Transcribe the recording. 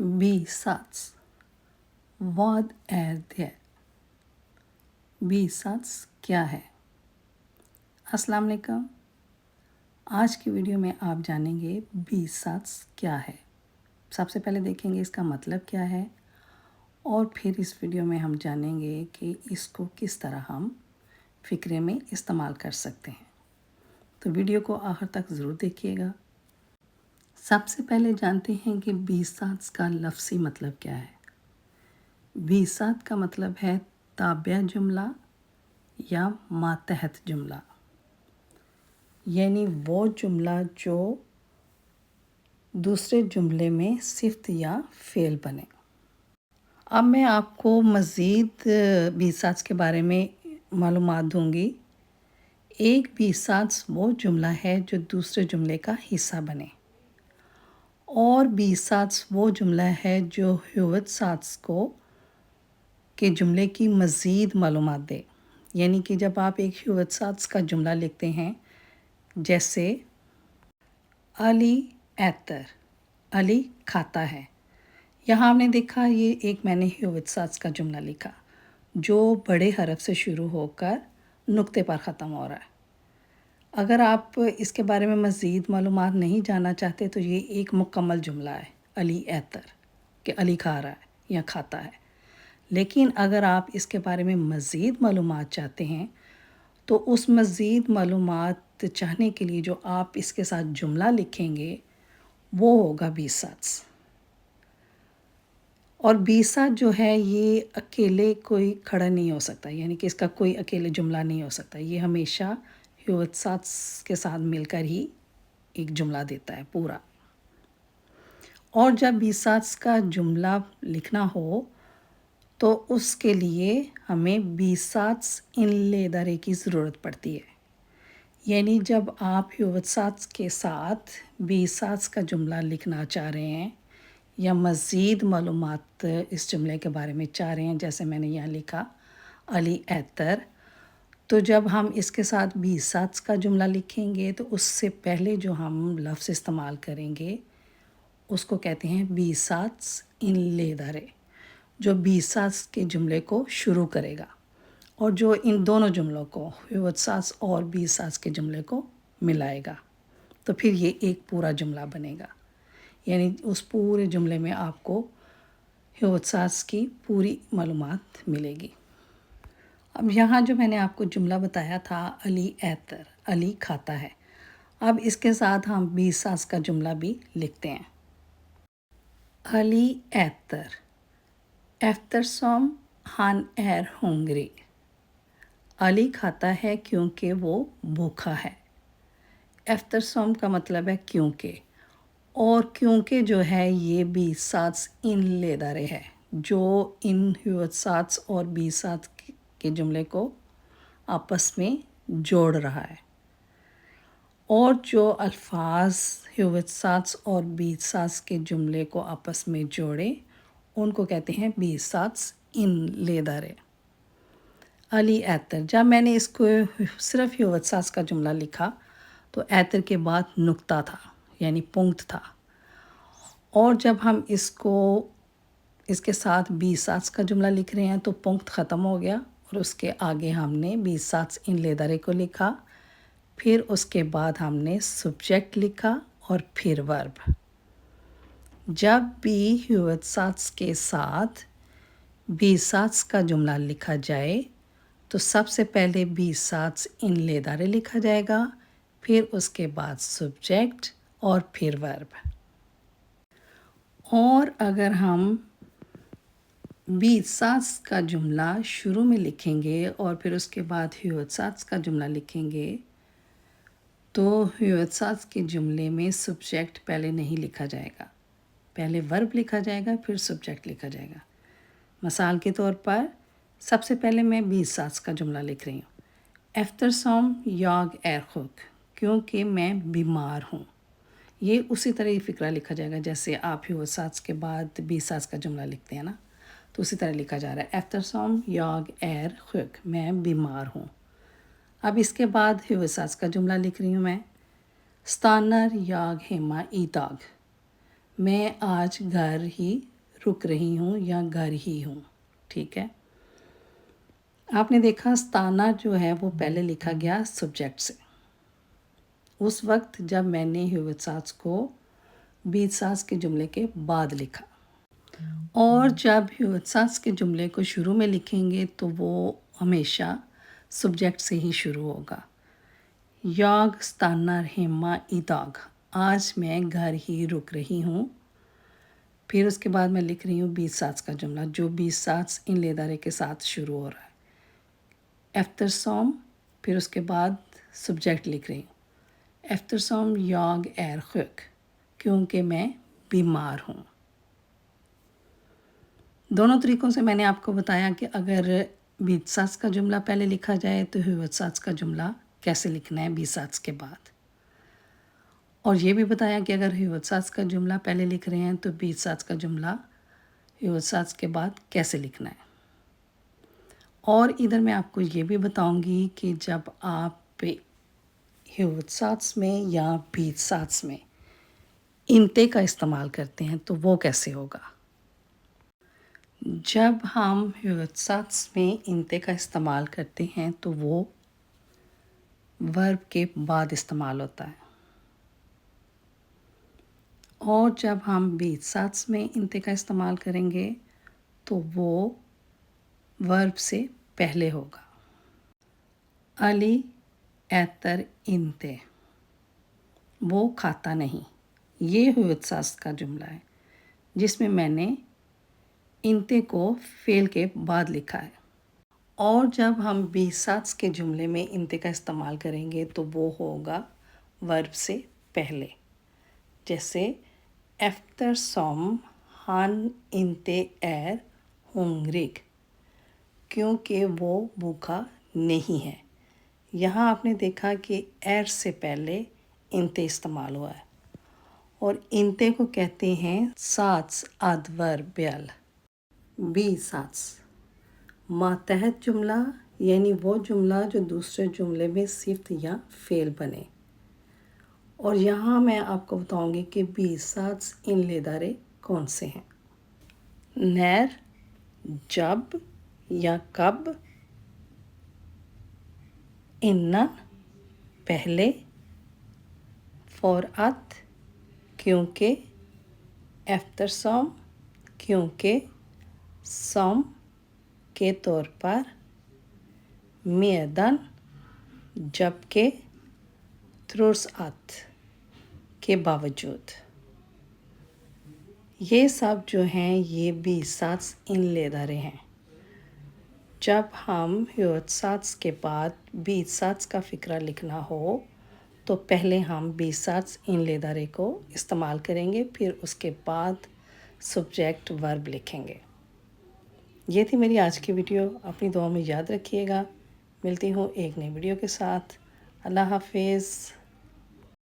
Bisats. Vad är det? Bisats क्या है? अस्सलाम वालेकुम। आज की वीडियो में आप जानेंगे बीसात्स क्या है। सबसे पहले देखेंगे इसका मतलब क्या है और फिर इस वीडियो में हम जानेंगे कि इसको किस तरह हम फ़िक्रे में इस्तेमाल कर सकते हैं। तो वीडियो को आखिर तक ज़रूर देखिएगा। सबसे पहले जानते हैं कि बीसात्स का लफ्ज़ी मतलब क्या है। बीसात का मतलब है ताबिया जुमला या मातहत जुमला, यानी वो जुमला जो दूसरे जुमले में सिफ्त या फ़ेल बने। अब मैं आपको मज़ीद बीसात्स के बारे में मालूमात दूँगी। एक बीसात्स वो जुमला है जो दूसरे जुमले का हिस्सा बने और बीसात्स वो जुमला है जो ह्यूवतसात्स को के जुमले की मज़ीद मालूमात दे। यानी कि जब आप एक ह्यूवतसात्स का जुमला लिखते हैं, जैसे अली एतर, अली खाता है। यहाँ आपने देखा ये एक मैंने ह्यूवतसात्स का जुमला लिखा जो बड़े हरफ से शुरू होकर नुक्ते पर ख़त्म हो रहा है। अगर आप इसके बारे में मज़ीद मालूमात नहीं जानना चाहते तो ये एक मुकम्मल जुमला है, अली एतर, कि अली खा रहा है या खाता है। लेकिन अगर आप इसके बारे में मज़ीद मालूमात चाहते हैं तो उस मज़ीद मालूमात चाहने के लिए जो आप इसके साथ जुमला लिखेंगे वो होगा बीसात्स। और बीसात जो है ये अकेले कोई खड़ा नहीं हो सकता, यानी कि इसका कोई अकेले जुमला नहीं हो सकता। ये हमेशा ह्यूवतसात्स के साथ मिलकर ही एक जुमला देता है पूरा। और जब बीसात्स का जुमला लिखना हो तो उसके लिए हमें बीसात्स इनलेदारे की ज़रूरत पड़ती है। यानी जब आप ह्यूवतसात्स के साथ बीसात्स का जुमला लिखना चाह रहे हैं या मज़ीद मालूमात इस जुमले के बारे में चाह रहे हैं, जैसे मैंने यहाँ लिखा अली एतर, तो जब हम इसके साथ बीसात्स का जुमला लिखेंगे तो उससे पहले जो हम लफ्ज़ इस्तेमाल करेंगे उसको कहते हैं बीसात्स इनलेदारे, जो बीसात्स के जुमले को शुरू करेगा और जो इन दोनों जुमलों को ह्यूवतसात्स और बीसात्स के जुमले को मिलाएगा। तो फिर ये एक पूरा जुमला बनेगा, यानी उस पूरे जुमले में आपको ह्यूवतसात्स की पूरी मालूमात मिलेगी। अब यहाँ जो मैंने आपको जुमला बताया था अली एतर, अली खाता है, अब इसके साथ हम बीसात्स का जुमला भी लिखते हैं। अली एतर, एफ्तरसोम हान एर हुंगरी, अली खाता है क्योंकि वो भूखा है। एफ्तरसोम का मतलब है क्योंकि, और क्योंकि जो है ये बीसात्स इनलेदारे है जो इन ह्यूवतसात्स और बीसात्स के जुमले को आपस में जोड़ रहा है। और जो अल्फाज ह्यूवतसात्स और बीसात्स के जुमले को आपस में जोड़े उनको कहते हैं बीसात्स इनलेदारे। अली एतर, जब मैंने इसको सिर्फ ह्यूवतसात्स का जुमला लिखा तो एतर के बाद नुक्ता था, यानी पुंक्त था। और जब हम इसके साथ बीसात्स का जुमला लिख रहे हैं तो पुंक्त ख़त्म हो गया और उसके आगे हमने बीसात्स इनलेदारे को लिखा, फिर उसके बाद हमने सब्जेक्ट लिखा और फिर वर्ब। जब भी ह्यूवतसात्स के साथ बीसात्स का जुमला लिखा जाए तो सबसे पहले बीसात्स इनलेदारे लिखा जाएगा, फिर उसके बाद सब्जेक्ट और फिर वर्ब। और अगर हम बीसात्स का जुमला शुरू में लिखेंगे और फिर उसके बाद ह्यूवतसात्स का जुमला लिखेंगे तो ह्यूवतसात्स के जुमले में सब्जेक्ट पहले नहीं लिखा जाएगा, पहले वर्ब लिखा जाएगा फिर सब्जेक्ट लिखा जाएगा। मिसाल के तौर पर सबसे पहले मैं बीसात्स का जुमला लिख रही हूँ, एफ्तरसोम याग एरखुक, क्योंकि मैं बीमार हूँ। ये उसी तरह ही फ़िक्रा लिखा जाएगा जैसे आप ह्यूवतसात्स के बाद बीसात्स का जुमला लिखते हैं ना, तो उसी तरह लिखा जा रहा है, एफ्तरसोम याग एरखुक, मैं बीमार हूँ। अब इसके बाद ह्यूवतसात्स का जुमला लिख रही हूँ मैं, स्तानर याग हेमा ईताग, मैं आज घर ही रुक रही हूँ या घर ही हूँ। ठीक है, आपने देखा स्थाना जो है वो पहले लिखा गया सब्जेक्ट से। उस वक्त जब मैंने ह्यूवत्सास को बीतसास के जुमले के बाद लिखा, और जब ह्यूवत्सास के जुमले को शुरू में लिखेंगे तो वो हमेशा सब्जेक्ट से ही शुरू होगा। याग stannar hemma idag, आज मैं घर ही रुक रही हूँ। फिर उसके बाद मैं लिख रही हूँ बीतसास का जुमला, जो बीतसास इन लेदारे के साथ शुरू हो रहा है। eftersom, फिर उसके बाद सब्जेक्ट लिख रही हूँ eftersom jag är sjuk, क्योंकि मैं बीमार हूँ। दोनों तरीक़ों से मैंने आपको बताया कि अगर बीतसास का जुमला पहले लिखा जाए तो ह्यूवत्सास का जुमला कैसे लिखना है बीतसास के बाद, और ये भी बताया कि अगर ह्यूवत्सास का जुमला पहले लिख रहे हैं तो बीतसास का जुमला ह्यूवत्सास के बाद कैसे लिखना है। और इधर मैं आपको ये भी बताऊंगी कि जब आप ह्यूवत्सास में या बीतसास में इंते का इस्तेमाल करते हैं तो वो कैसे होगा। जब हम ह्यूवत्सास में इंते का इस्तेमाल करते हैं तो वो वर्ब के बाद इस्तेमाल होता है, और जब हम बीतसास में इंते का इस्तेमाल करेंगे तो वो वर्ब से पहले होगा। अली एतर इंते, वो खाता नहीं। ये ह्यूवत्सास का जुमला है जिसमें मैंने इंते को फेल के बाद लिखा है, और जब हम बीतसास के जुमले में इंते का इस्तेमाल करेंगे तो वो होगा वर्ब से पहले। जैसे eftersom han inte är hungrig, क्योंकि वो भूखा नहीं है। यहाँ आपने देखा कि एर से पहले इंते इस्तेमाल हुआ है, और इंते को कहते हैं सात्स adverbial बीतसास। मातहत जुमला यानी वो जुमला जो दूसरे जुमले में सिफ्त या फेल बने। और यहाँ मैं आपको बताऊंगी कि बीतसास इन लेदारे कौन से हैं। नैर, जब या कब। इन्नन, पहले। फॉरअत, क्योंकि। eftersom, क्योंकि। som, के तौर पर। medan, जबकि। trots att, के बावजूद। ये सब जो हैं ये बीतसास इन लेदारे हैं। जब हम ह्यूवत्सास के बाद बीतसास का फ़िक्रा लिखना हो तो पहले हम बीतसास इन लेदारे को इस्तेमाल करेंगे, फिर उसके बाद सब्जेक्ट वर्ब लिखेंगे। ये थी मेरी आज की वीडियो, अपनी दुआ में याद रखिएगा। मिलती हूँ एक नई वीडियो के साथ। अल्लाह हाफिज़।